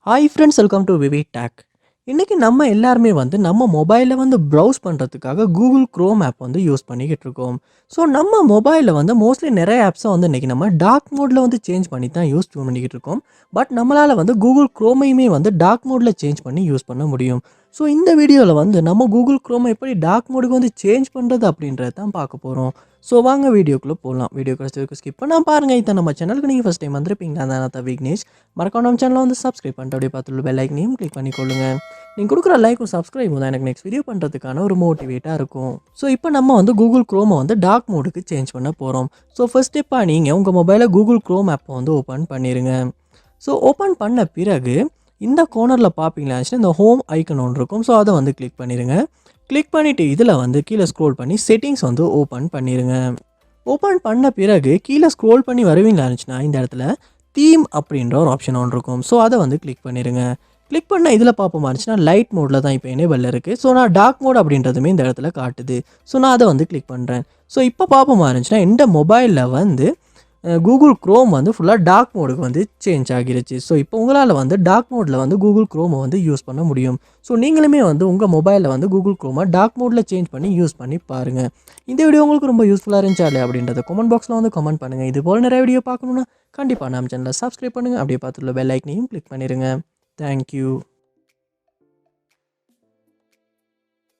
Hi friends, welcome to VividTech. இன்றைக்கி நம்ம எல்லாருமே நம்ம மொபைலில் ப்ரௌஸ் பண்ணுறதுக்காக கூகுள் க்ரோம் ஆப் யூஸ் பண்ணிக்கிட்டு இருக்கோம். ஸோ நம்ம மொபைலில் மோஸ்ட்லி நிறைய ஆப்ஸை இன்றைக்கி நம்ம டார்க் மோடில் சேஞ்ச் பண்ணி தான் யூஸ் பண்ணிக்கிட்டு இருக்கோம். பட் நம்மளால் கூகுள் க்ரோமையுமே டார்க் மோடில் சேஞ்ச் பண்ணி யூஸ் பண்ண முடியும். ஸோ இந்த வீடியோவில் நம்ம கூகுள் க்ரோமை எப்படி டார்க் மோடுக்கு சேஞ்ச் பண்ணுறது அப்படின்றத தான் பார்க்க போகிறோம். ஸோ வாங்க வீடியோக்குள்ளே போகலாம். வீடியோ கடைசி ஸ்கிப் பண்ணால் பாருங்கள். இதை நம்ம சேனலுக்கு நீங்கள் ஃபஸ்ட் டைம் வந்திருப்பீங்களா? நான் விக்னேஷ். மறக்காம நம்ம சேனலை சப்ஸ்கிரைப் பண்ணிட்டு அப்படியே பார்த்துள்ள பெல் ஐக்கனையும் கிளிக் பண்ணிக்கொள்ளுங்க. நீங்கள் கொடுக்குற லைக்கும் சப்ஸ்கிரைபும் தான் எனக்கு நெக்ஸ்ட் வீடியோ பண்ணுறதுக்கான ஒரு மோட்டிவேட்டாக இருக்கும். ஸோ இப்போ நம்ம கூகுள் க்ரோமை டார்க் மோடுக்கு சேஞ்ச் பண்ண போகிறோம். ஸோ ஃபர்ஸ்ட் ஸ்டெப்பாக நீங்கள் உங்கள் மொபைலில் கூகுள் க்ரோம் ஆப்பை ஓப்பன் பண்ணிடுங்க. ஸோ ஓப்பன் பண்ண பிறகு இந்த கோர்னரில் பார்ப்பீங்களா, இந்த ஹோம் ஐக்கன் ஒன்று இருக்கும். ஸோ அதை கிளிக் பண்ணிடுங்க. கிளிக் பண்ணிவிட்டு இதில் கீழே ஸ்க்ரோல் பண்ணி செட்டிங்ஸ் ஓப்பன் பண்ணிடுங்க. ஓப்பன் பண்ண பிறகு கீழே ஸ்க்ரோல் பண்ணி வருவீங்களா இருந்துச்சுன்னா இந்த இடத்துல தீம் அப்படின்ற ஒரு ஆப்ஷன் ஒன்று இருக்கும். ஸோ அதை கிளிக் பண்ணிடுங்க. கிளிக் பண்ண இதில் பார்ப்போமா இருந்துச்சுன்னா லைட் மோடில் தான் இப்போ எனேபிள் இருக்குது. ஸோ நான் டார்க் மோட் அப்படின்றதுமே இந்த இடத்துல காட்டுது. ஸோ நான் அதை கிளிக் பண்ணுறேன். ஸோ இப்போ பார்ப்போமா இருந்துச்சுன்னா இந்த மொபைலில் கூகுள் க்ரோம் ஃபுல்லாக டார்க் மோடுக்கு சேஞ்ச் ஆகிருச்சு. ஸோ இப்போ உங்களால் டார்க் மோடில் கூகுள் க்ரோமை யூஸ் பண்ண முடியும். ஸோ நீங்களுமே உங்கள் மொபைலில் கூகுள் க்ரோமை டார்க் மோடில் சேஞ்ச் பண்ணி யூஸ் பண்ணி பாருங்கள். இந்த வீடியோ உங்களுக்கு ரொம்ப யூஸ்ஃபுல்லாக இருந்துச்சா இல்லை அப்படின்றத கமெண்ட் பாக்ஸில் கமெண்ட் பண்ணுங்கள். இது போல் நிறைய வீடியோ பார்க்கணுன்னா கண்டிப்பாக நம்ம சேனலை சப்ஸ்கிரைப் பண்ணுங்கள். அப்படியே பார்த்துள்ள பெல் ஐக்கனையும் கிளிக் பண்ணிடுங்க. தேங்க்யூ.